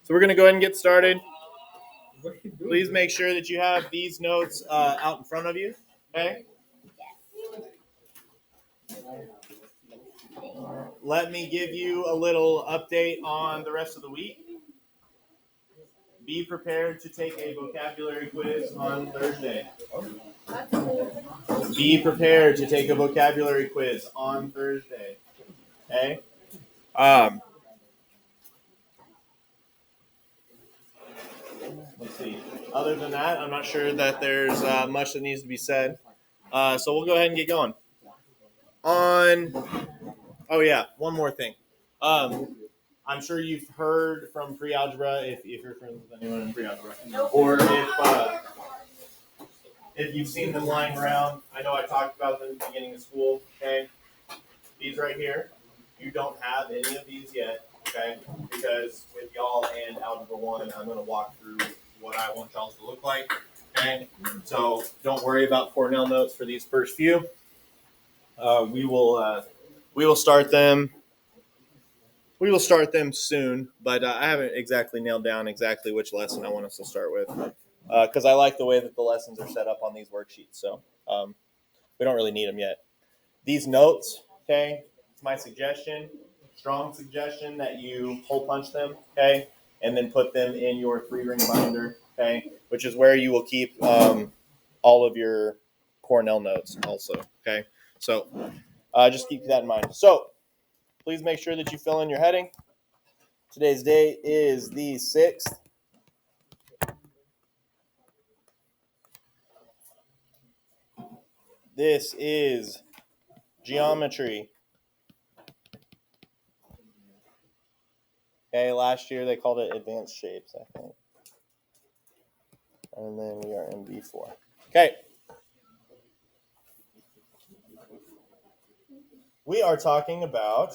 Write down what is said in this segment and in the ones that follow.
So we're going to go ahead and get started. Please make sure that you have these notes out in front of you. Okay. Let me give you a little update on the rest of the week. Be prepared to take a vocabulary quiz on Thursday. Be prepared to take a vocabulary quiz on Thursday. Okay. Let's see. Other than that, I'm not sure that there's much that needs to be said. So we'll go ahead and get going. Oh yeah, one more thing. I'm sure you've heard from pre-algebra, if you're friends with anyone in pre-algebra, or if you've seen them lying around. I know I talked about them at the beginning of school. Okay, these right here, you don't have any of these yet. Okay, because with y'all and Algebra 1, I'm going to walk through what I want y'all to look like. Okay, so don't worry about Cornell notes for these first few. We will start them. We will start them soon, but I haven't exactly nailed down exactly which lesson I want us to start with, because I like the way that the lessons are set up on these worksheets. So we don't really need them yet. These notes, okay, it's my suggestion, strong suggestion that you hole punch them, okay, and then put them in your 3-ring binder, okay, which is where you will keep all of your Cornell notes also, okay. So just keep that in mind. So please make sure that you fill in your heading. Today's date is the 6th. This is geometry. Okay, last year they called it advanced shapes, I think. And then we are in B4. Okay. We are talking about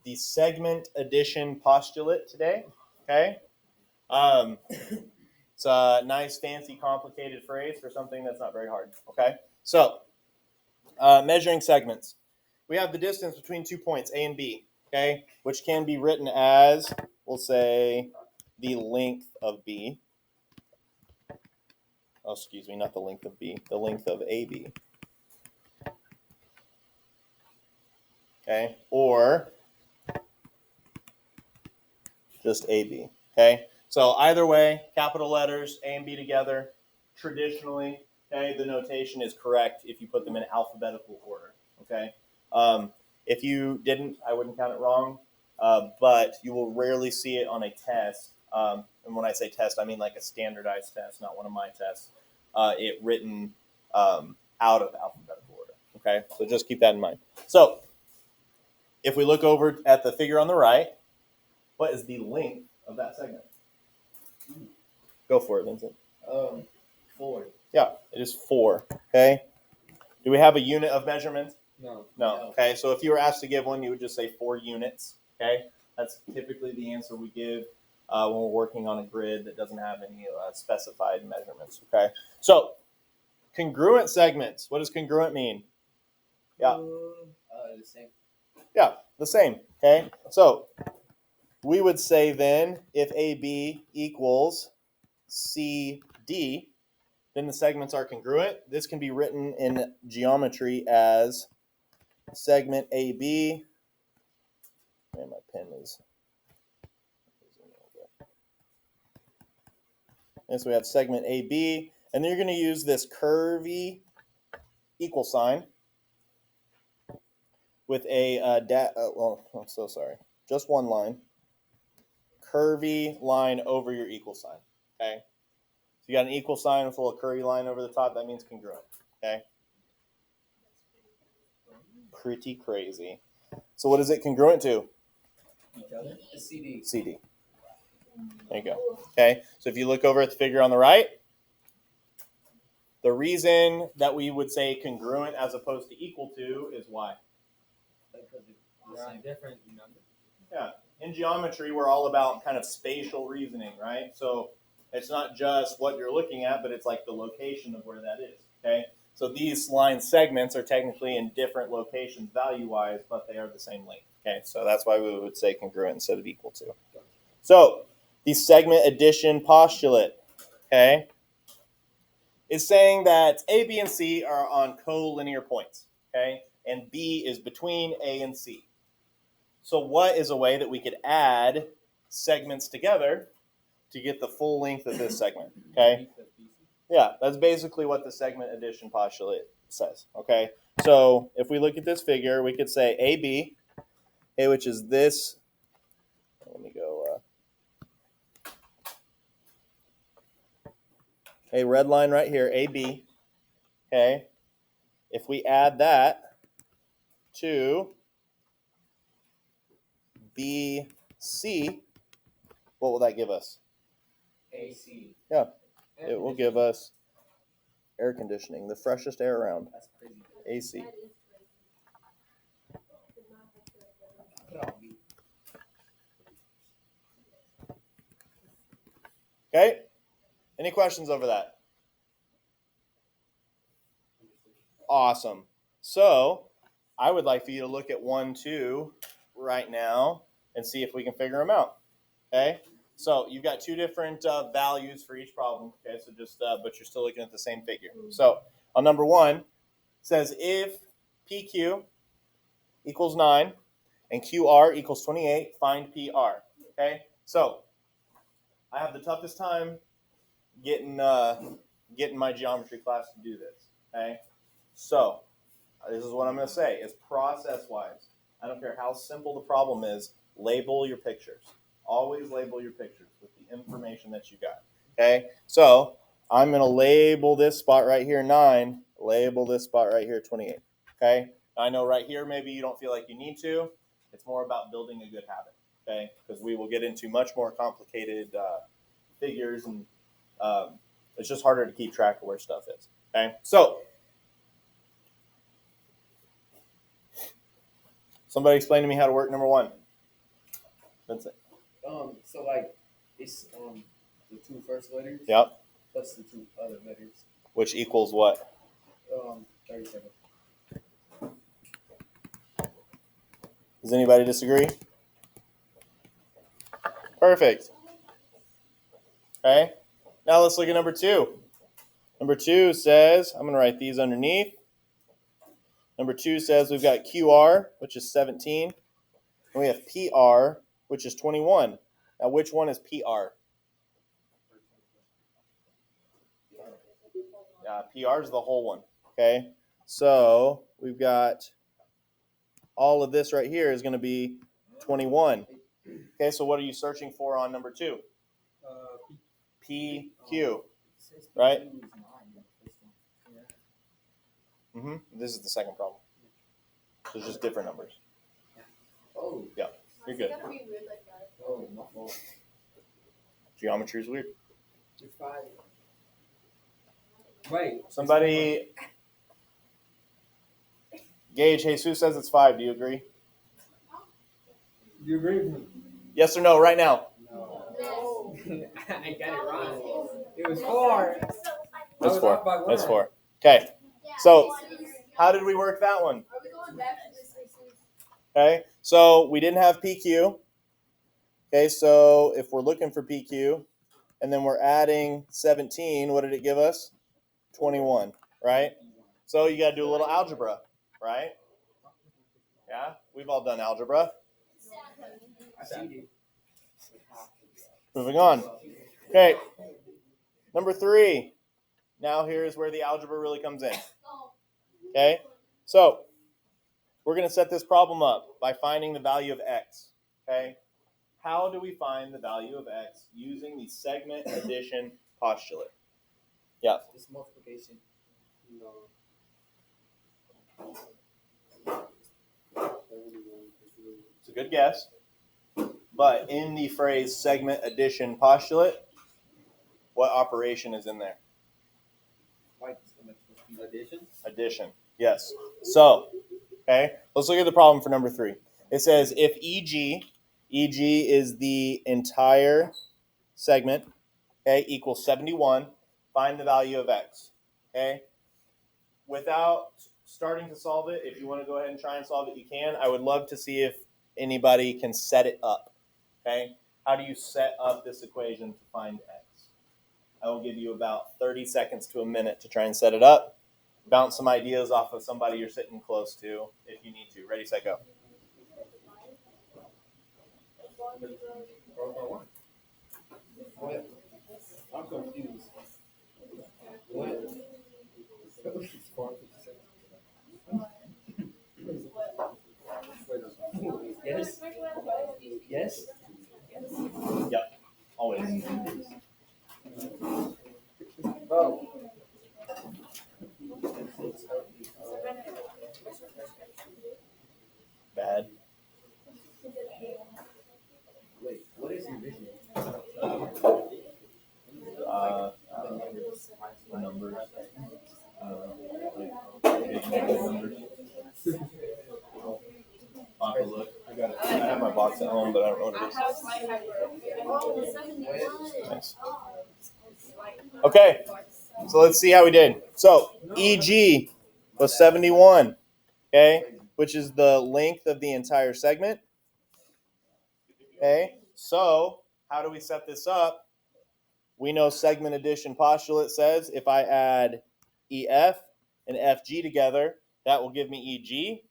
the segment addition postulate today. Okay. It's a nice, fancy, complicated phrase for something that's not very hard. Okay. So, measuring segments. We have the distance between 2 points, A and B, okay, which can be written as, we'll say, the length of B. Oh, excuse me, not the length of B, the length of AB. Okay, or just AB. Okay, so either way, capital letters, A and B together. Traditionally, okay, the notation is correct if you put them in alphabetical order. Okay, if you didn't, I wouldn't count it wrong, but you will rarely see it on a test. And when I say test, I mean like a standardized test, not one of my tests. It written out of alphabetical order. Okay, so just keep that in mind. So if we look over at the figure on the right, what is the length of that segment? Go for it, Vincent. 4. Yeah, it is 4. Okay. Do we have a unit of measurement? No. Okay, so if you were asked to give one, you would just say 4 units. Okay, that's typically the answer we give when we're working on a grid that doesn't have any specified measurements. Okay, so congruent segments. What does congruent mean? Yeah. The same. Yeah, the same. Okay, so we would say then if AB equals CD, then the segments are congruent. This can be written in geometry as segment AB. Man, my pen is. And so we have segment AB, and then you're going to use this curvy equal sign with a I'm so sorry. Just one line. Curvy line over your equal sign. Okay. So you got an equal sign with a little curvy line over the top. That means congruent. Okay. Pretty crazy. So what is it congruent to? Each other? CD. CD. There you go. Okay. So if you look over at the figure on the right, the reason that we would say congruent as opposed to equal to is why? Because they're different numbers. Yeah. In geometry, we're all about kind of spatial reasoning, right? So it's not just what you're looking at, but it's like the location of where that is. Okay. So these line segments are technically in different locations value-wise, but they are the same length. Okay. So that's why we would say congruent instead of equal to. So the segment addition postulate, okay, is saying that A, B, and C are on collinear points, okay, and B is between A and C. So what is a way that we could add segments together to get the full length of this segment, okay? Yeah, that's basically what the segment addition postulate says, okay? So if we look at this figure, we could say AB, okay, which is this. Let me go. A red line right here, AB, okay? If we add that to BC, what will that give us? AC. Yeah, it will give us air conditioning, the freshest air around. That's crazy. AC. Okay? Any questions over that? Awesome. So I would like for you to look at 1, 2 right now and see if we can figure them out. Okay? So you've got two different values for each problem. Okay, so just but you're still looking at the same figure. So on number 1, it says if PQ equals 9 and QR equals 28, find PR. Okay? So I have the toughest time getting my geometry class to do this. Okay? So this is what I'm going to say. Is process-wise. I don't care how simple the problem is. Label your pictures. Always label your pictures with the information that you got. Okay. So I'm going to label this spot right here 9. Label this spot right here 28. Okay. I know right here maybe you don't feel like you need to. It's more about building a good habit. Okay. Because we will get into much more complicated figures and it's just harder to keep track of where stuff is. Okay. So somebody explain to me how to work number 1. Vincent. So like it's the 2 first letters. Yep. Plus the 2 other letters. Which equals what? 37. Does anybody disagree? Perfect. Okay. Now let's look at number 2. Number 2 says, I'm going to write these underneath. Number 2 says we've got QR, which is 17. And we have PR, which is 21. Now, which one is PR? PR is the whole one. Okay. So we've got all of this right here is going to be 21. Okay. So what are you searching for on number 2? PQ. Right? This is the second problem. So it's just different numbers. Oh. Yeah. You're good. Oh, my fault. Geometry is weird. It's 5. Wait. Somebody. Gage, Jesus says it's 5. Do you agree? You agree with me? Yes or no, right now? No. I got it wrong. It was 4. That's 4. That's 4. Okay. So, how did we work that one? Okay. So, we didn't have PQ. Okay. So, if we're looking for PQ and then we're adding 17, what did it give us? 21. Right? So, you got to do a little algebra. Right? Yeah. We've all done algebra. Moving on. Okay. Number 3. Now here's where the algebra really comes in. Okay. So we're going to set this problem up by finding the value of x. Okay. How do we find the value of x using the segment addition postulate? Yeah. It's multiplication. It's a good guess. But in the phrase segment addition postulate, what operation is in there? Addition? Addition. Yes. So, okay, let's look at the problem for number 3. It says if EG is the entire segment, okay, equals 71, find the value of x. Okay. Without starting to solve it, if you want to go ahead and try and solve it, you can. I would love to see if anybody can set it up. Okay. how do you set up this equation to find x? I will give you about 30 seconds to a minute to try and set it up. Bounce some ideas off of somebody you're sitting close to if you need to. Ready, set, go. What? I'm confused. What? Yes? Yes? Yep, always. Bro. Bad. Wait, what is your vision? Numbers. Big numbers. I'll have to look. I have my box at home, but I don't know what it is. Nice. Okay, so let's see how we did. So EG was 71, okay, which is the length of the entire segment. Okay, so how do we set this up? We know segment addition postulate says if I add EF and FG together, that will give me EG.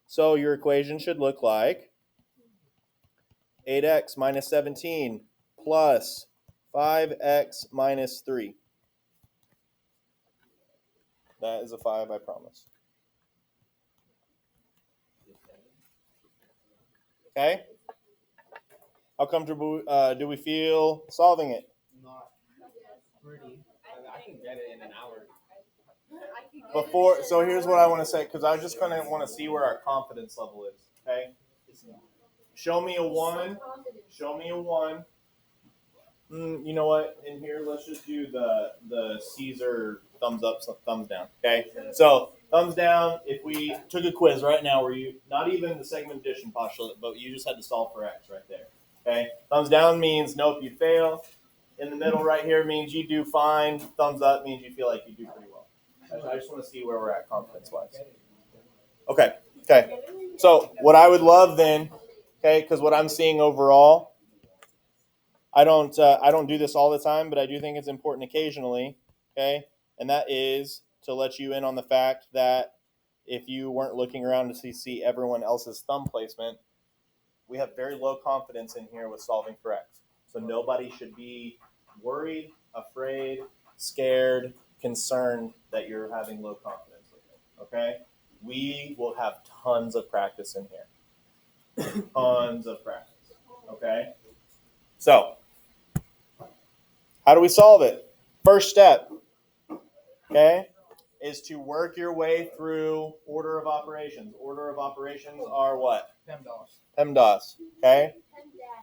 So your equation should look like 8x minus 17 plus 5x minus 3. That is a 5, I promise. Okay? How comfortable do we feel solving it? Not pretty. I can get it in an hour. So here's what I want to say, because I just kind of want to see where our confidence level is. Okay? Show me a 1. Show me a 1. You know what? In here, let's just do the Caesar thumbs up, thumbs down. Okay? So thumbs down if we took a quiz right now where you, not even the segment addition postulate, but you just had to solve for x right there. Okay? Thumbs down means nope, you'd fail. In the middle right here means you do fine. Thumbs up means you feel like you do pretty well. I just want to see where we're at confidence-wise. Okay. So what I would love then, okay, because what I'm seeing overall, I don't do this all the time, but I do think it's important occasionally, okay, and that is to let you in on the fact that if you weren't looking around to see everyone else's thumb placement, we have very low confidence in here with solving for x. So nobody should be worried, afraid, scared, concerned that you're having low confidence with it, okay? We will have tons of practice in here. Tons of practice, okay? So, how do we solve it? First step, okay, is to work your way through order of operations. Order of operations are what? PEMDAS, okay?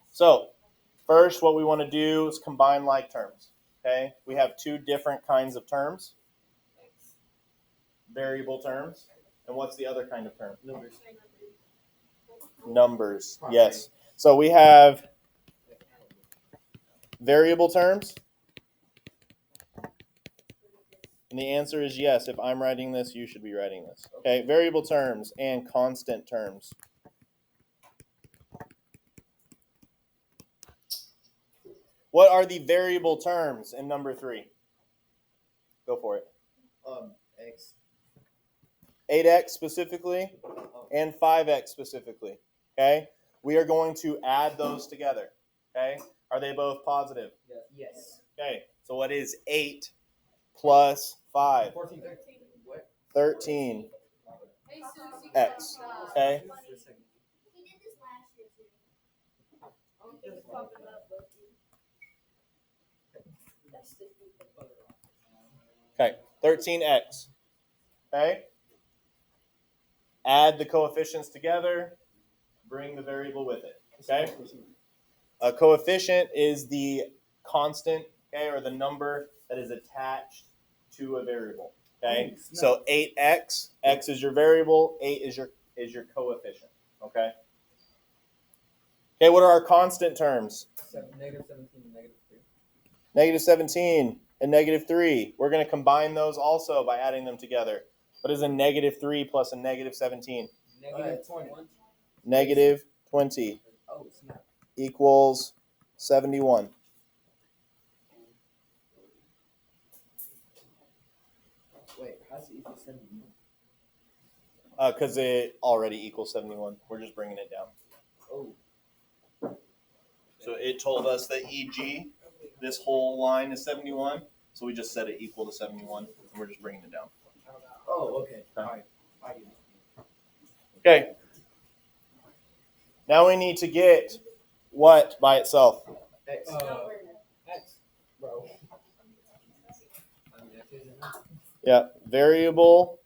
So, first, what we want to do is combine like terms, okay? We have two different kinds of terms. Variable terms. And what's the other kind of term? Numbers, yes. So we have variable terms. And the answer is yes. If I'm writing this, you should be writing this. Okay, variable terms and constant terms. What are the variable terms in number 3? Go for it. X. 8x specifically and 5x specifically. Okay, we are going to add those together. Okay, are they both positive? Yes. Okay, so what is 8 plus 5? 14. What? 13x. Okay. Okay, 13x. Okay. Add the coefficients together. Bring the variable with it. Okay. A coefficient is the constant, okay, or the number that is attached to a variable. Okay. So 8x, x is your variable, 8 is your coefficient. Okay. Okay, what are our constant terms? Negative 17 and negative 3. Negative 17 and negative 3. We're going to combine those also by adding them together. What is a negative 3 plus a negative 17? Negative 20. Negative 20. Oh, snap. equals 71. Wait, how's it equal 71? Because it already equals 71. We're just bringing it down. Oh. So it told us that EG, this whole line is 71. So we just set it equal to 71, and we're just bringing it down. Oh, okay. All right. Okay. Now we need to get what by itself? X. X, bro. Yeah, variable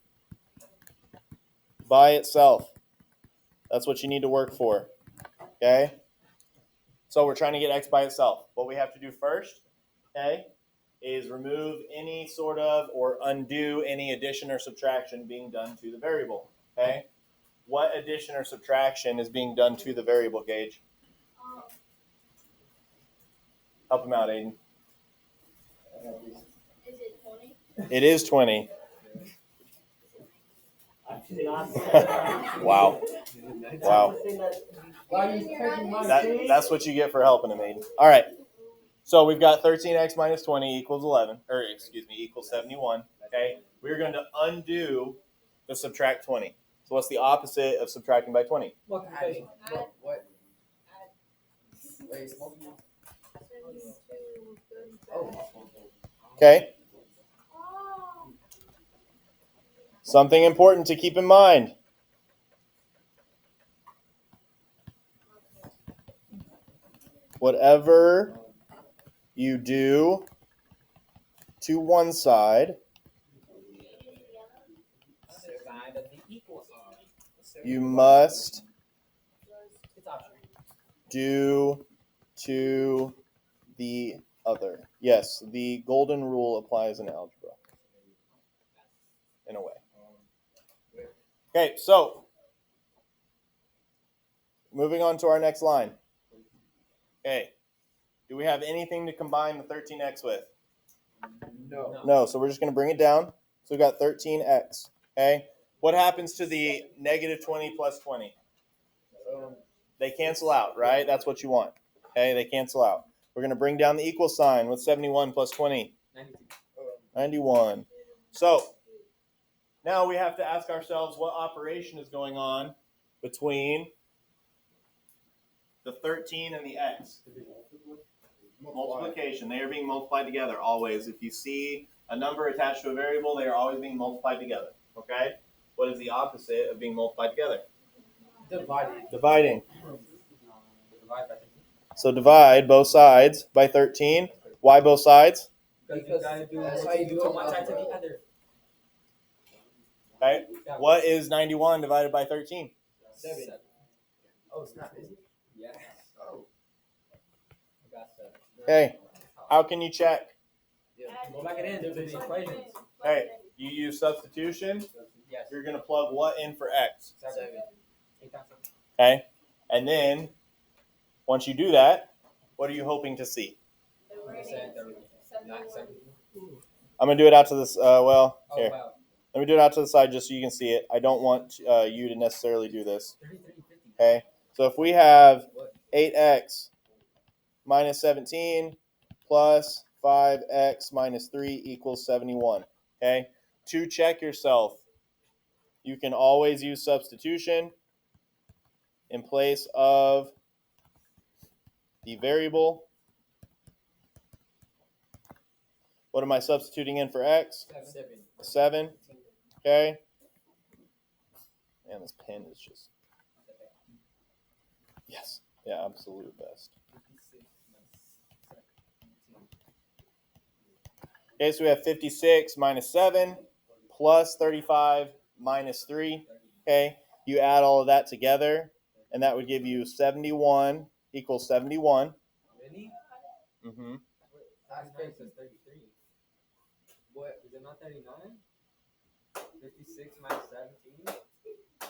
by itself. That's what you need to work for. Okay? So we're trying to get x by itself. What we have to do first, okay, is remove any sort of or undo any addition or subtraction being done to the variable. Okay? What addition or subtraction is being done to the variable, Gage? Help him out, Aiden. Is it 20? It is 20. Wow. Wow. That's what you get for helping him, Aiden. All right. So we've got 13x minus 20 equals 11, or excuse me, equals 71. Okay. We're going to undo the subtract 20. So what's the opposite of subtracting by 20? Multiplication. What? Wait, Okay. Something important to keep in mind. Whatever you do to one side, you must do to the other. Yes, the golden rule applies in algebra. In a way. Okay, so moving on to our next line. Okay, do we have anything to combine the 13x with? No. No, so we're just going to bring it down. So we've got 13x. Okay, what happens to the negative 20 plus 20? They cancel out, right? That's what you want. Okay, they cancel out. We're going to bring down the equal sign. What's 71 plus 20? 91. So now we have to ask ourselves what operation is going on between the 13 and the x. Multiplication. They are being multiplied together always. If you see a number attached to a variable, they are always being multiplied together. Okay? What is the opposite of being multiplied together? Dividing. So divide both sides by 13. Why both sides? Because that's how you do it one side to the other. Okay. What is 91 divided by 13? 7. Oh, it's not, is it? Yeah. Oh. I got 7. Okay. How can you check? Go back into the equations. Okay. You use substitution. Yes. You're going to plug what in for x? 7. Okay. And then once you do that, what are you hoping to see? I'm going to do it out to this. Here. Let me do it out to the side just so you can see it. I don't want you to necessarily do this. Okay. So if we have 8x minus 17 plus 5x minus 3 equals 71. Okay. To check yourself, you can always use substitution in place of the variable. What am I substituting in for x? 7. Okay. Man, this pen is just. Yes. Yeah, absolute best. Okay, so we have 56 minus 7 plus 35 minus 3. Okay, you add all of that together, and that would give you 71 equals 71. Really? Mm-hmm. That's great, says 33. What, is it not 39? 56 minus 17?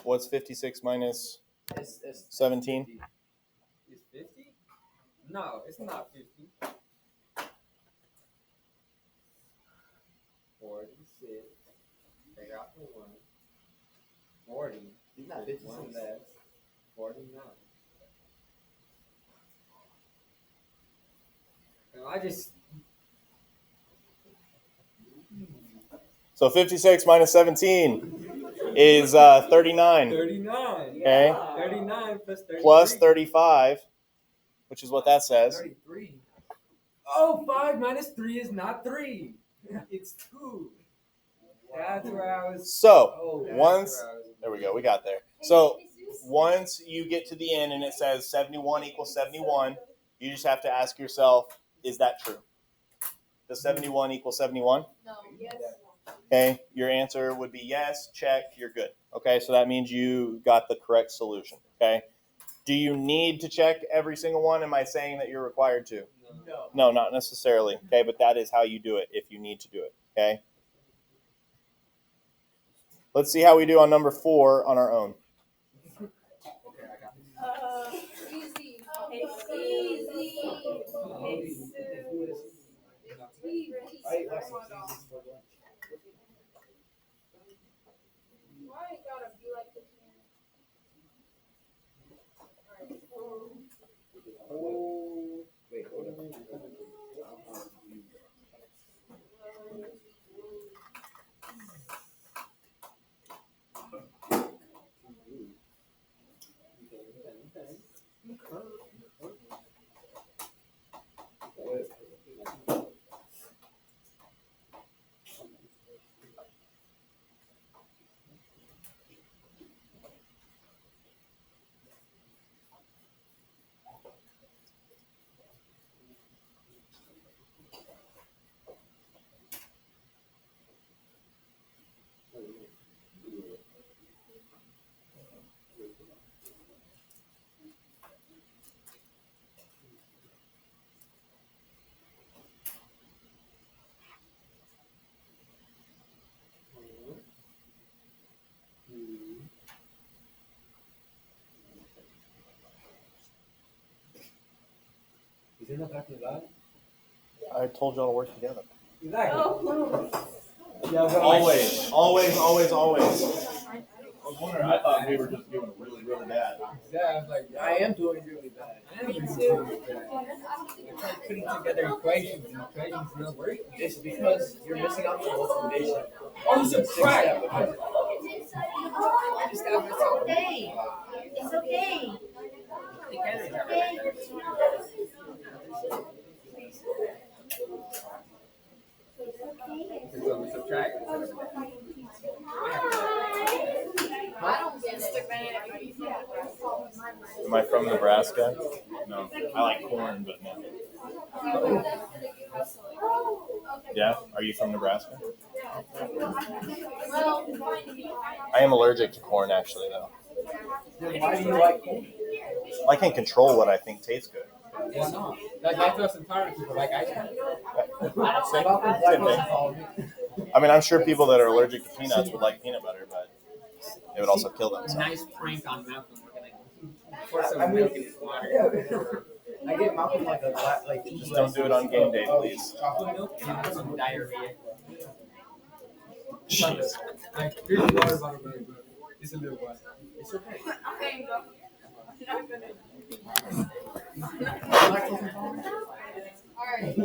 What's 56 minus It's 17? 50. It's 50? No, it's not 50. 46. Take out the 1. 40. It's not 56. 1 less. 49. I just. So 56 minus 17 is 39. 39. Okay. 39 plus 33. Plus 35, which is what that says. 33. Oh, 5 minus 3 is not 3. It's 2. That's where I was. So that's once, where I was- there we go, we got there. So once you get to the end and it says 71 equals 71, you just have to ask yourself, is that true? Does 71 equal 71? No. Yes. Okay, your answer would be yes, check, you're good. Okay, so that means you got the correct solution. Okay, do you need to check every single one? Am I saying that you're required to? No. No, not necessarily. Okay, but that is how you do it if you need to do it. Okay, let's see how we do on number 4 on our own. Okay, I got this. Easy. Easy. Why it gotta be like this? Oh, wait, hold on. Is it not active live? I told y'all to work together. Exactly. Always. I was wondering, I thought we were just doing really, really bad. Yeah, I was like, I am doing really bad. I am really bad. I tried putting together equations, and equations not working. It's because you're missing out on the foundation. Oh, subtract! I just got myself. Okay. It's okay. It's on the subtract. I don't get it, man. Am I from Nebraska? No. I like corn, but no. Yeah? Are you from Nebraska? Well, I am allergic to corn, actually, though. Then why do you like corn? I can control what I think tastes good. Why not? That's what some tired people like ice cream. Same thing. I mean, I'm sure people that are allergic to peanuts would like peanut butter, but it would also kill them. So. Nice prank on Malcolm. We're gonna pour some milk in his water. I get Malcolm like a lot, like Just don't do it on game day, please. Chocolate milk and some diarrhea. Jeez. Like, here's the water bottle, but it's a little water. It's okay. alright, so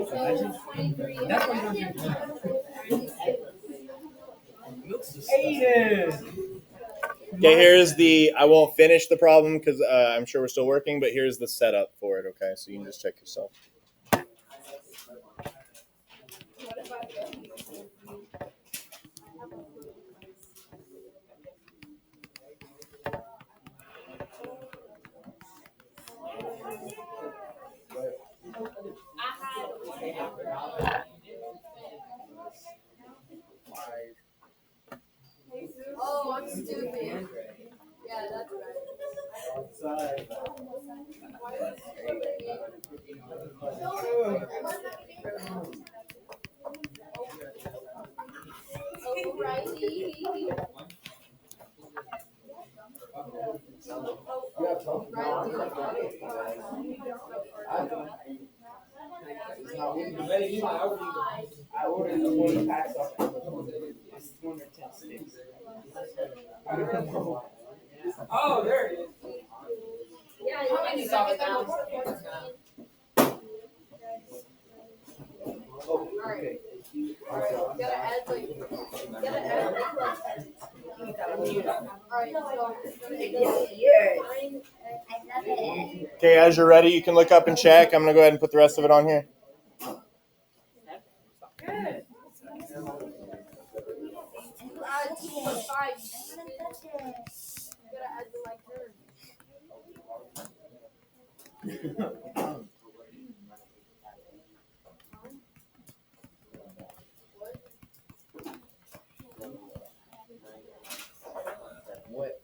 23. That's why you don't drink milk. Aiden. Okay, here's the. I won't finish the problem because I'm sure we're still working, but here's the setup for it. Okay, so you can just check yourself. Oh, I'm stupid. Yeah, that's right. I ordered 20 packs off Amazon. It's 210 sticks. Oh, there it is. Yeah, you can solve it down. Okay. Alright, gotta add like. Alright, Okay, as you're ready, you can look up and check. I'm gonna go ahead and put the rest of it on here. What?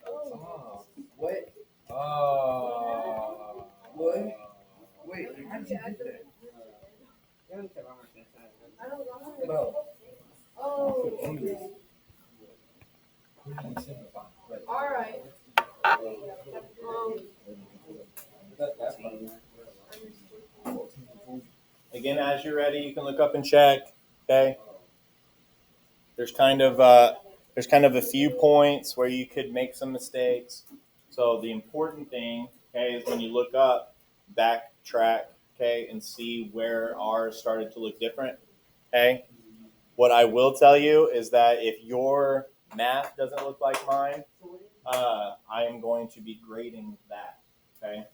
Oh. What? Oh. What? Wait, how did you do that? Bro. Oh, okay. Alright. Again, as you're ready, you can look up and check. Okay. There's kind of a few points where you could make some mistakes. So the important thing, okay, is when you look up, backtrack, okay, and see where ours started to look different. Okay. What I will tell you is that if your math doesn't look like mine, I am going to be grading that. Okay.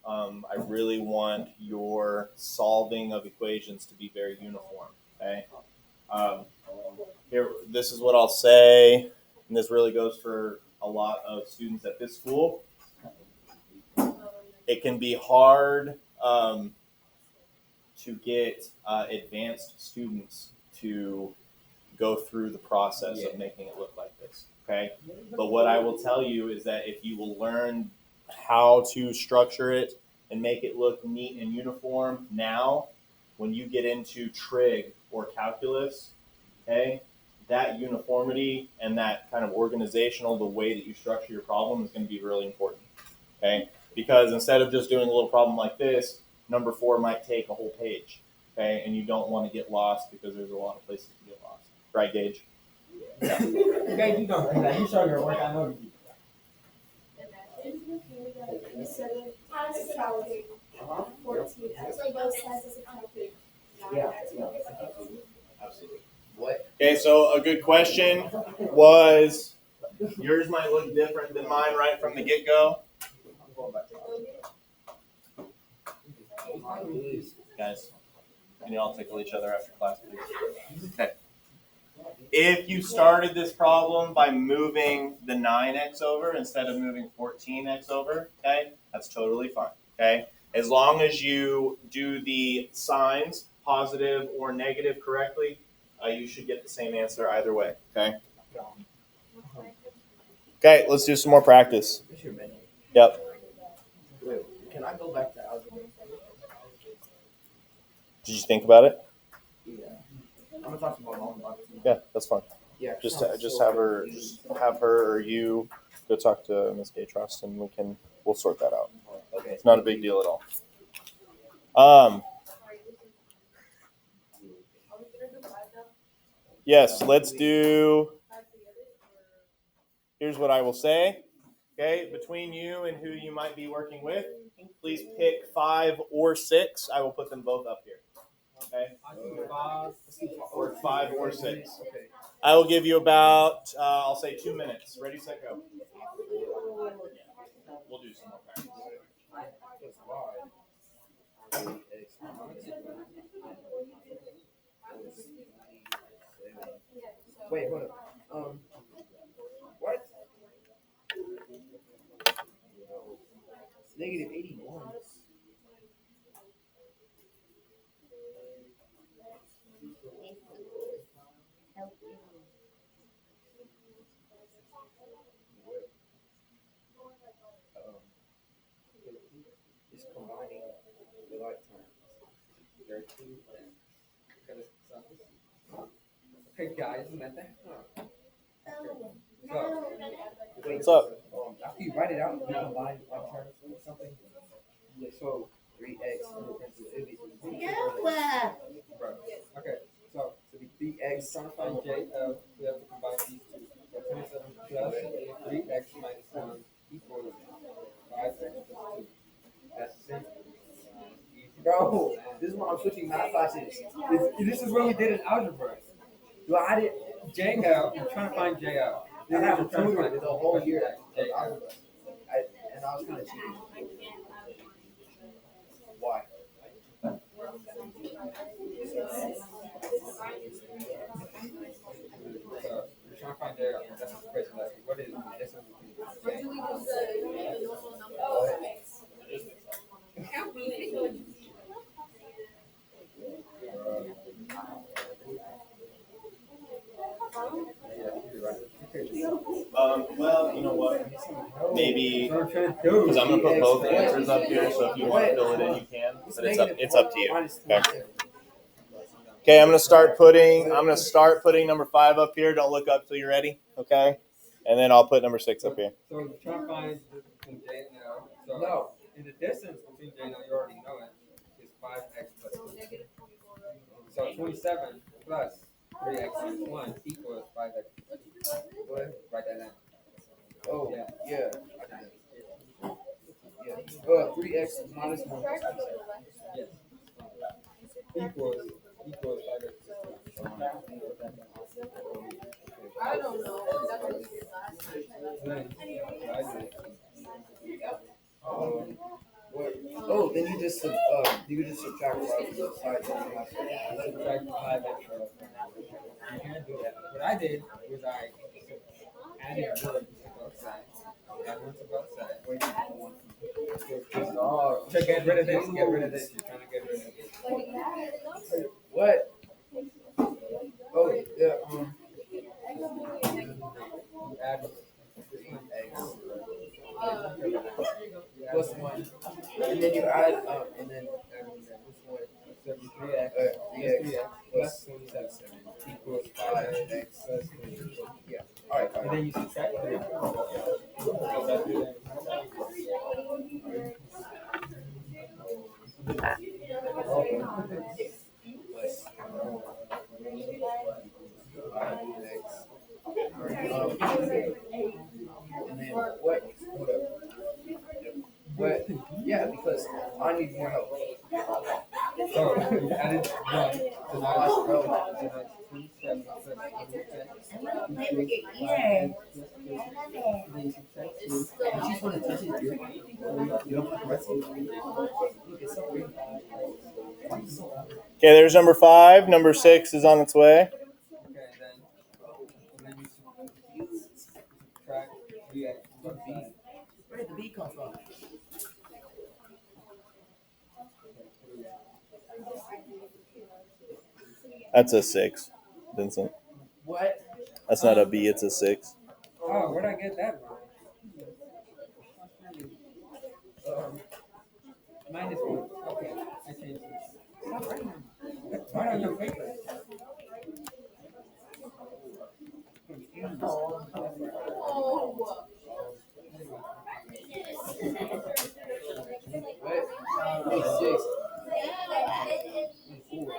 I really want your solving of equations to be very uniform. Okay. Here, this is what I'll say, and this really goes for a lot of students at this school. It can be hard to get advanced students to go through the process of making it look like this. Okay, but what I will tell you is that if you will learn how to structure it and make it look neat and uniform now, when you get into trig or calculus, okay, that uniformity and that kind of organizational, the way that you structure your problem is going to be really important. Okay, because instead of just doing a little problem like this, number 4 might take a whole page. Okay, and you don't want to get lost because there's a lot of places to get lost. Right, Gage? Okay, you don't do that. You show your work. I know you. Yeah. Absolutely. What? Okay, so a good question was, yours might look different than mine right from the get-go. Guys, can you all tickle each other after class, please? Okay. If you started this problem by moving the 9x over instead of moving 14x over, okay, that's totally fine, okay? As long as you do the signs, positive or negative, correctly, you should get the same answer either way, okay? Okay, let's do some more practice. Yep. Wait, can I go back to algebra? Did you think about it? Yeah. I'm gonna talk to my mom about it. Yeah, that's fine. Yeah. Just have her or you go talk to Miss Gaytrust, and we'll sort that out. Okay. It's not a big deal at all. Yes, let's do. Here's what I will say. Okay, between you and who you might be working with, please pick 5 or 6. I will put them both up here. Okay. Or 5 or 6. Okay. I will give you about, I'll say 2 minutes. Ready, set, go. We'll do some more practice. Wait, hold up. What? Negative 81. It's combining the like terms. Okay, guys, isn't that that? What's up? After you write it out, you combine like terms or something. Yeah, so 3x. Bro. Okay, so So be 3x. trying to find JL, we have to combine these two. So 27 plus 3x minus 1 equals 5x plus 2. That's simple. Easy. Bro, this is why I'm switching math classes. This is what we did in algebra. Do I did? JL, I'm trying to find JL. I have a Trying to tutor find the whole year of JL. algebra. And I was kind of cheating. Why? So we're trying to find JL. That's the question. Like, what is the difference between Well, you know what? Maybe That's what I'm trying to do. because I'm gonna put both answers up here, so if you want to fill it in, you can. But it's up to you. Okay. Okay, I'm gonna start putting number 5 up here. Don't look up till you're ready. Okay. And then I'll put number 6 up here. So we're trying to find between J and L. So No. in the distance between J and L, you already know it, is 5x plus 2. So 27 plus 3x minus 1 equals 5x plus 2. Go ahead, write that down. Oh, Yeah. yeah. Yeah. 3x minus 1. Yes. Equals 5x plus 2. I don't know. That's what we did last time. What? Oh, then you just subtract 5 from the side. So you have to Subtract 5x. You can't do that. What I did was I added 1 to both sides. Add 1 to both sides. Oh, So get rid of this. Get rid of this. You're trying to get rid of this. what? Oh, yeah. You add Plus 1. And then you add, and then this one. 3x 3x plus plus 27 equals 5x plus 3. Yeah. Alright, And then you subtract 3. And then what? What? Yeah, because I need more help. So you added 1. So now it's 27 plus 3. I just want to touch it. You don't want to press it. Look, it's so weird. Okay, there's number 5. Number 6 is on its way. Okay, and then you subtract 3x plus b. Where did the B come from? That's a 6, Vincent. What? That's not a B. It's a 6. Oh, where'd I get that from? Minus 1. Okay, I changed it. Stop writing. Why don't you paper? Oh. What? 6. 4.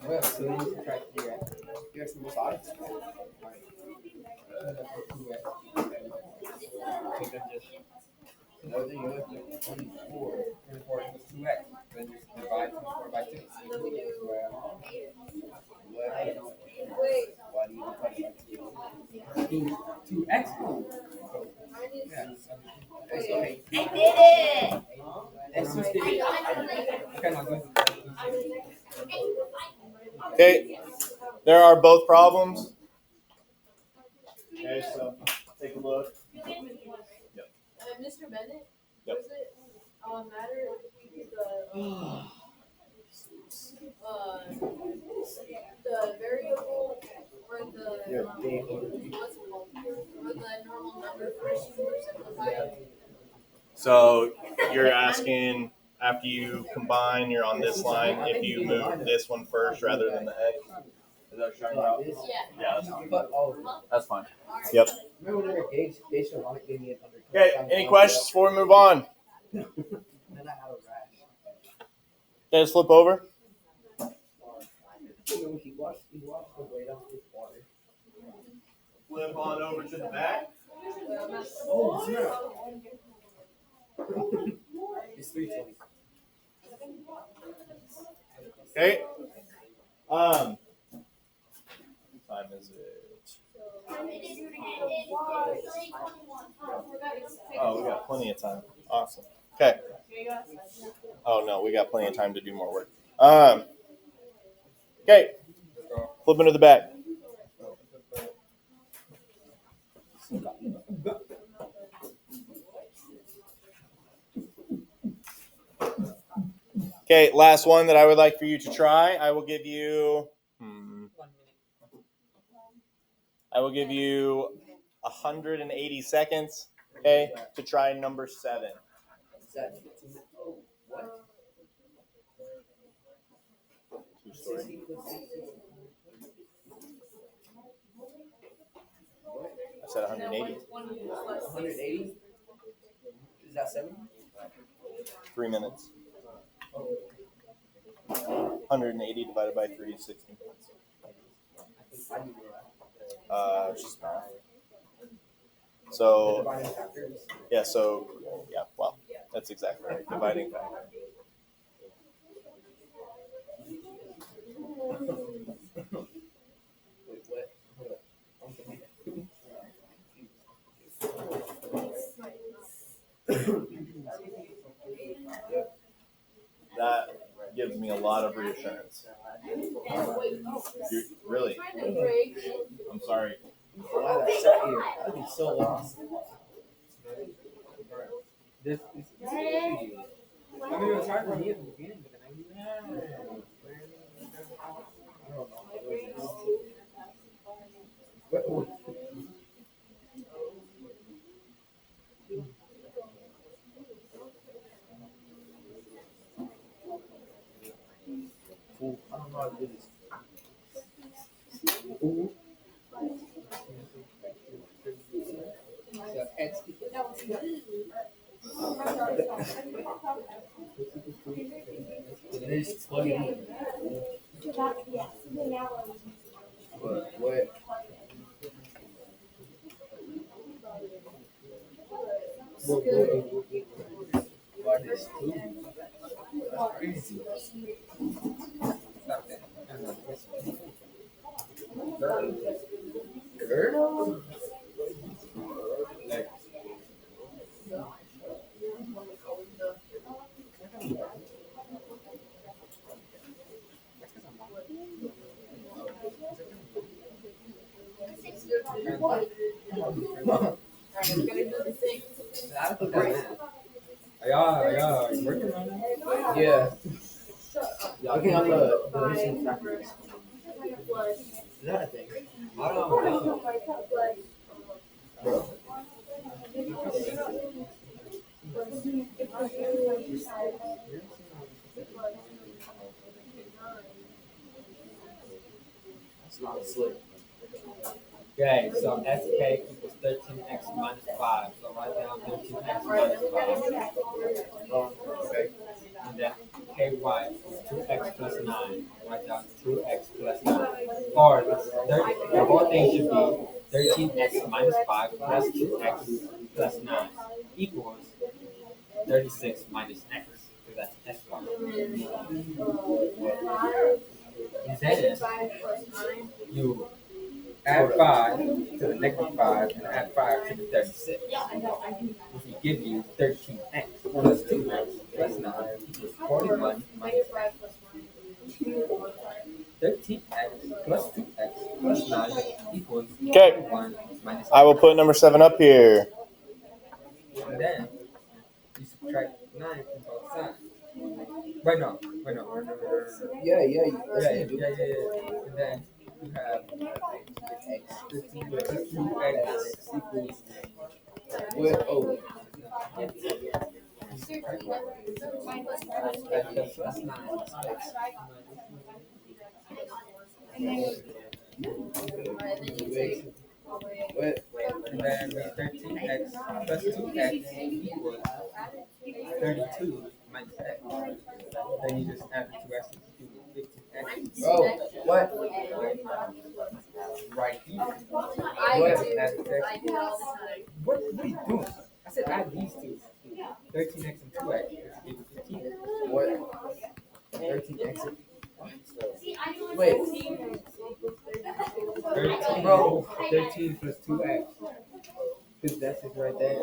Well, so then you subtract 3x. You have some more sides? That's 2x. So then just No, then you have to 24. 24 equals 2x. Then just divide 24 by 2. Well, Wait. Why do you divide by 2? 2x. So, yeah. Okay. I did it. X is the okay, now go to Okay, there are both problems. Okay, so take a look. Mr. Bennett, Yep. was it matter if we did the variable or the what's it called? Or the normal number first or simplified? So you're asking after you combine, you're on this line. If you move this one first rather than the X, is that what you're talking about? Yeah. Yeah, that's fine. But all of them. That's fine. Alright. Yep. Remember whenever Gage Sharonic gave me an under. Okay. Any questions before we move on? Then I Okay, let's flip over. You know, he washed the weight off his water. Flip on over to the back. Oh, snap. It's 3:20. Okay. What time is it? Oh, we got plenty of time. Awesome. Okay. Oh no, we got plenty of time to do more work. Okay. Flip into the back. Okay, last one that I would like for you to try. I will give you 180 seconds, okay, to try number 7. Oh, what? True story. I said 180. 180? Is that 7? 3 minutes. 180 divided by 3 is 60. It's just math. So, well, that's exactly right. Dividing factor. Wait, what? That gives me a lot of reassurance. Really? I'm sorry. Glad I sat here. I'd be so lost. This is easy. I mean, it was hard for me at the beginning, but then I don't know. What? Ooh, I don't know how to do this. Ooh. So X. And they just plug it in. What? What is 2? That's crazy. Girl? Yeah, you working right now? Yeah. Okay, on the missing factors. Is that a thing? I don't know. That's not slick. Okay, so SK equals 13x minus 5. So write down 13x minus 5. Okay. And then KY is 2x plus 9. Write down 2x plus 9. Or the whole thing should be 13x minus 5 plus 2x plus 9 equals 36 minus x. So that's S bar. And then you add 5 to the negative 5 and add 5 to the 36. Which will give you 13x plus 2x plus 9 equals 41 minus x. 13x plus 2x plus 9 equals 41 minus x. I will put number 7 up here. And then you subtract 9 from both sides. Wait, no. Yeah. Yeah. And then you have 2x equals. What? Oh. Plus 9. What? And then with 13x plus 2x equals 32 minus x. Then you just add the 2 x's to 15x. Bro, what? Right here. I What? do. Add the x. I do it all the time. What are you doing? I said add these two. 13x and 2x is 15. What? 13x. Wait. Wait, 13, Bro. 13 plus 2x. Because that's just right there.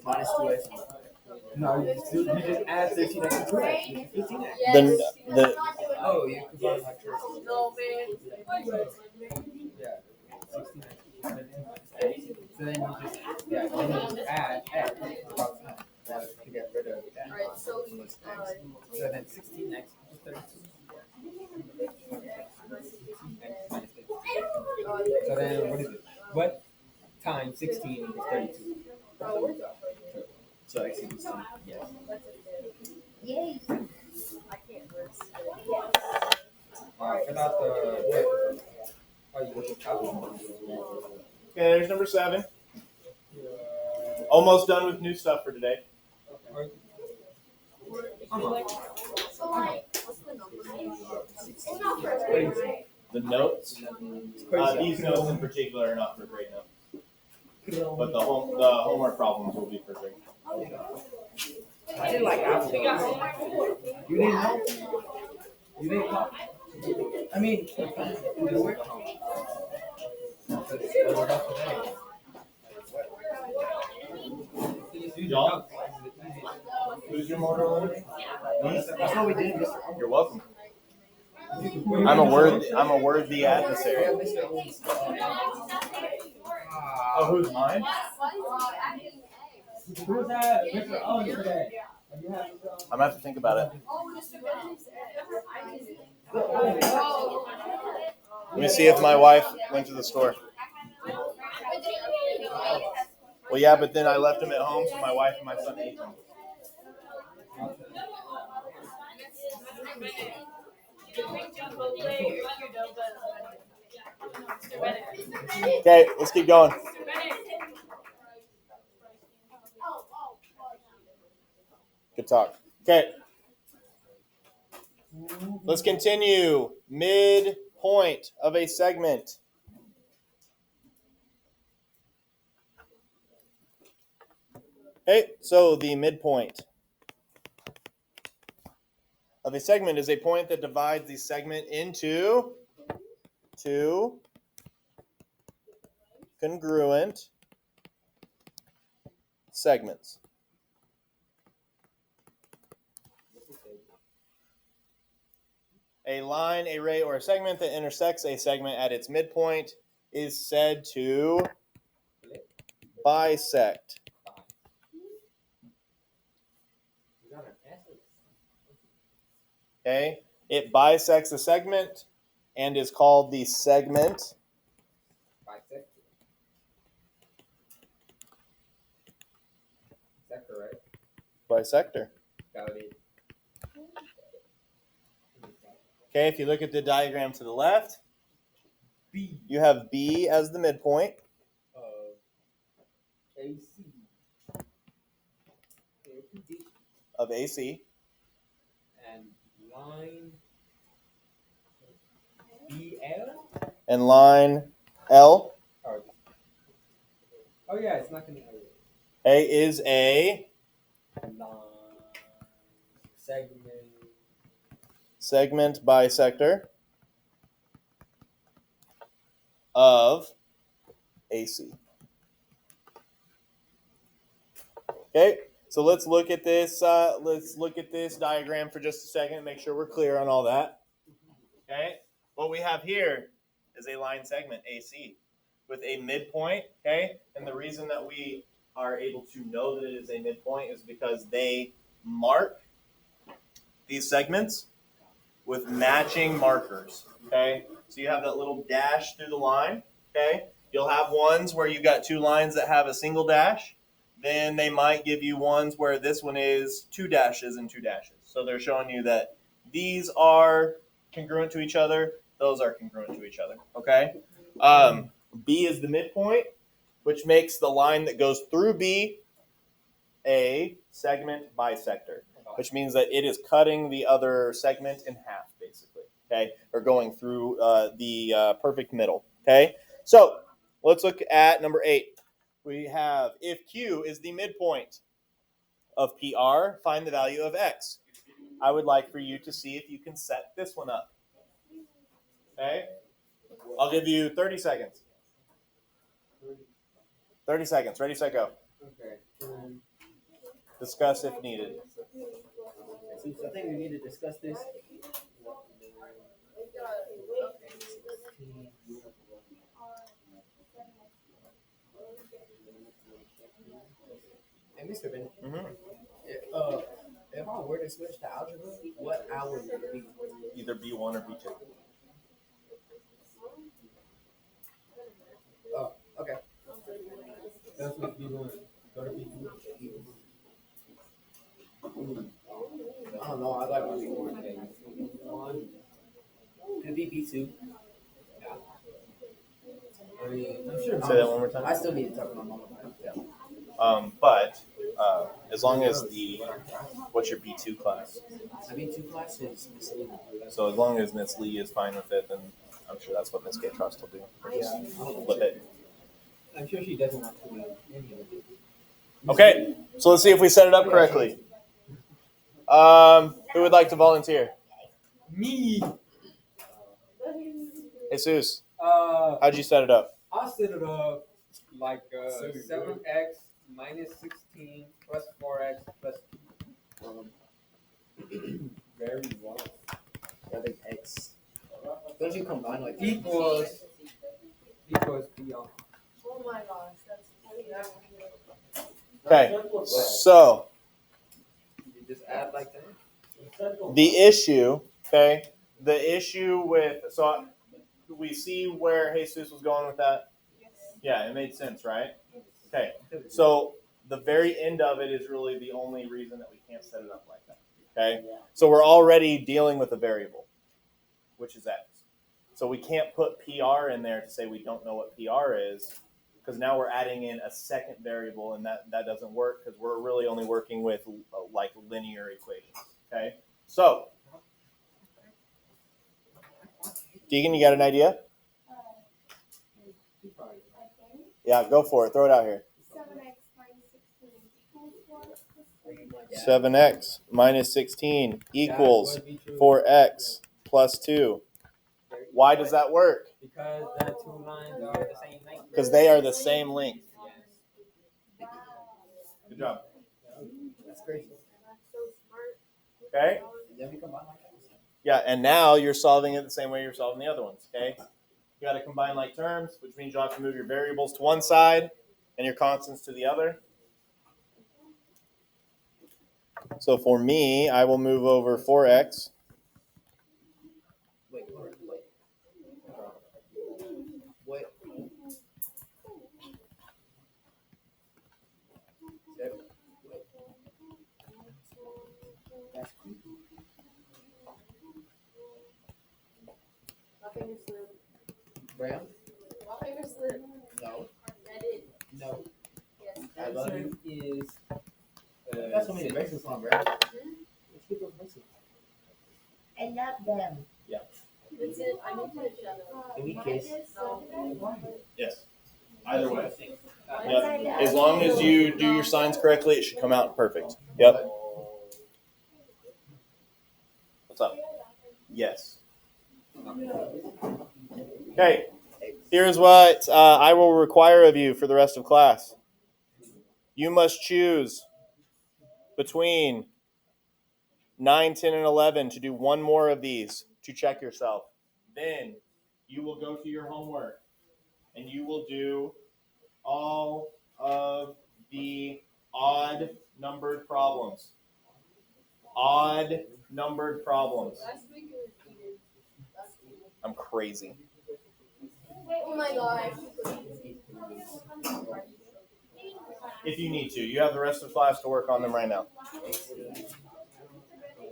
minus 2x. No, you just add 13x and 2x. Which is 15x. Then Yes. the Oh, you combine my choices. No, man. Yeah. 16x. So then you just, then you just add x to get rid of that. Alright, so we, So then 16x is 32. 16x minus 32. So then what is it? What times 16 is 32? So x equals 2. Yes. Yay. I can't risk. Fill out the. Oh, you look at calculator. okay, there's number 7. Almost done with new stuff for today. So, like, what's the number? The notes. These notes in particular are not for grade notes, but the homework problems will be for grade. I did like half of those. You didn't know? You didn't know? I mean, you work. John, who's your motor learner? That's what we did, Mr. You're welcome. I'm a worthy adversary. Oh, who's mine? Who's that? Mr. Owen today. I'm gonna have to think about it. Let me see if my wife went to the store. Well, yeah, but then I left him at home, so my wife and my son ate them. Okay, let's keep going. Good talk. Okay. Let's continue. Midpoint of a segment. Okay, so the midpoint of a segment is a point that divides the segment into two congruent segments. A line, a ray, or a segment that intersects a segment at its midpoint is said to bisect. Okay, it bisects a segment and is called the segment bisector. Okay, if you look at the diagram to the left, you have B as the midpoint of AC. And line BL? And line L, Oh yeah, it's not gonna A is a line segment bisector of AC. Okay, so let's look at this. Let's look at this diagram for just a second and make sure we're clear on all that. Okay, what we have here is a line segment AC with a midpoint. Okay, and the reason that we are able to know that it is a midpoint is because they mark these segments with matching markers. Okay, so you have that little dash through the line. Okay, you'll have ones where you've got two lines that have a single dash. Then they might give you ones where this one is two dashes and two dashes. So they're showing you that these are congruent to each other. Those are congruent to each other. Okay, B is the midpoint. which makes the line that goes through B a segment bisector, which means that it is cutting the other segment in half, basically, okay, or going through the perfect middle, okay? So let's look at number 8. We have, if Q is the midpoint of PR, find the value of X. I would like for you to see if you can set this one up, okay? I'll give you 30 seconds. 30 seconds. Ready, set, go. Okay. Discuss if needed. So I think we need to discuss this. Hey, Mr. Bennett. If I were to switch to algebra, what hour would it be? Either B1 or B2. Oh, okay. That's what you want. Go to B2. I don't know. I like my B1. Could be B2. I mean, I'm sure. Say that one more time. I still need to talk to my mom about that. But as long as what's your B2 class? My B2 class is misleading. So as long as Miss Lee is fine with it, then I'm sure that's what Miss K Trust will do. Yeah. Flip it. I'm sure she doesn't want to do any of it. Okay, so let's see if we set it up correctly. Who would like to volunteer? Me. Jesus, Uh, how'd you set it up? I'll set it up like 7x minus 16 plus 4x plus 2. Very well. I think X. Don't you combine like Equals beyond. Oh my gosh, that's Okay, so You just add like that. the issue with, so we see where Jesus was going with that? Yeah, it made sense, right? Okay, so the very end of it is really the only reason that we can't set it up like that, okay? So we're already dealing with a variable, which is X. So we can't put PR in there to say we don't know what PR is, because now we're adding in a second variable, and that doesn't work because we're really only working with like linear equations, okay? So, Deegan, you got an idea? Yeah, go for it. Throw it out here. 7x minus 16 equals 4x plus 2. Why does that work? Because the two lines are the same length. Because they are the same length. Good job. That's crazy. Okay? And then we combine like X. Yeah, and now you're solving it the same way you're solving the other ones, okay? You got to combine like terms, which means you'll have to move your variables to one side and your constants to the other. So for me, I will move over 4x. Wait. What? That's cool. my finger slip. Graham? My finger slip. No. I did. No. Yes. I love Answer you. is. That's so many bracelets on, Graham. Let's get those bracelets. I love them. That's it. I need to shut up. Can we kiss? No. Yes. Either way. Once Yep. I love As long as you do your signs correctly, it should come out perfect. Yep. What's up? Yes. Okay. Here's what I will require of you for the rest of class. You must choose between 9, 10, and 11 to do one more of these to check yourself. Then you will go to your homework and you will do all of the odd numbered problems. Odd numbered problems. Last week it was weird. I'm crazy. Oh my gosh. If you need to. You have the rest of class to work on them right now.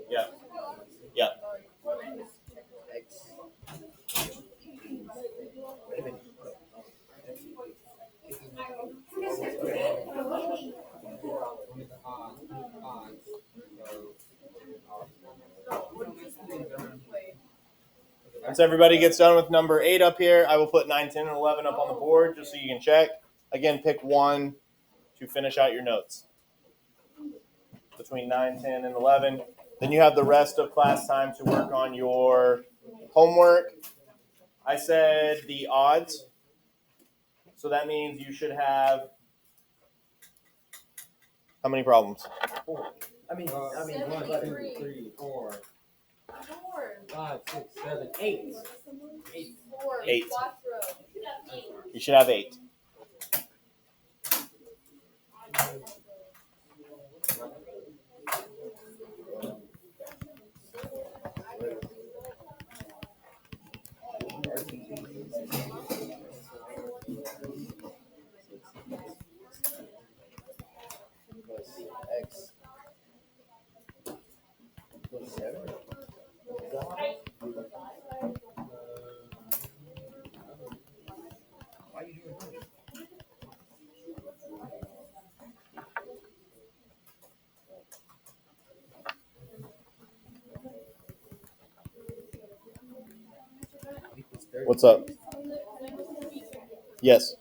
Yeah. Yeah. X. Wait a minute. Once everybody gets done with number 8 up here, I will put 9, 10, and 11 up on the board just so you can check. Again, pick one to finish out your notes. Between 9, 10, and 11. Then you have the rest of class time to work on your homework. I said the odds. So that means you should have how many problems? 4. I mean, 1, 2, 3, 4, 5, 6, 7, 8. 8. You should have 8. plus X plus 7. Why are you doing that? What's up? Yes.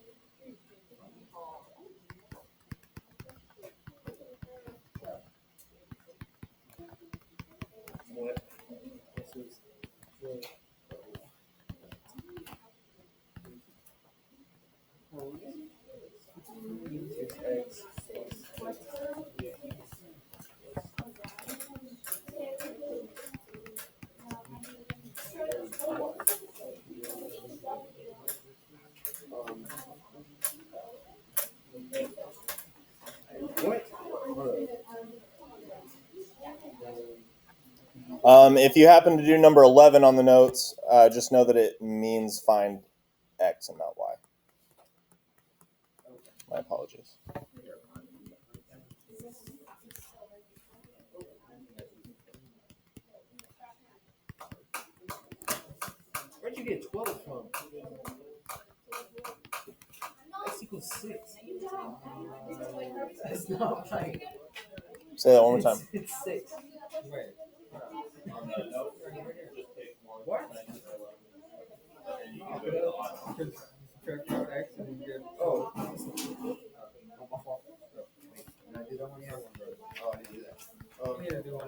What? X. What? If you happen to do number 11 on the notes, just know that it means find X and not Y. My apologies. Where'd you get 12 from? X equals 6. That's not right. Say that one more time. It's 6. Wait. What? Subtract out X and you get. Oh. My fault. Did I do that one? Yeah. Oh, I didn't do that. Yeah, do one.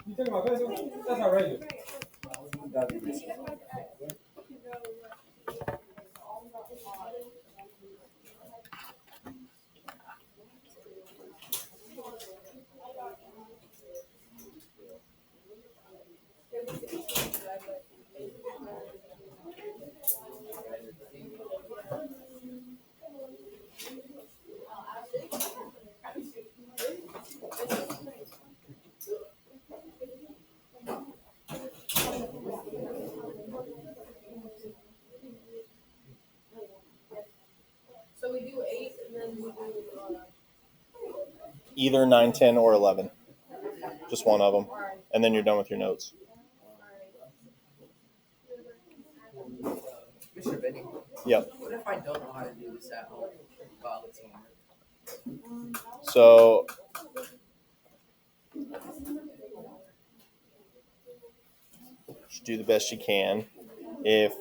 You talking about pencil? That's not regular. That'd be this. So we do 8 and then we do. Either 9, 10, or 11. Just one of them. And then you're done with your notes. Mr. Benny. Yep. What if I don't know how to do this at home? Volunteer. So just do the best you can. If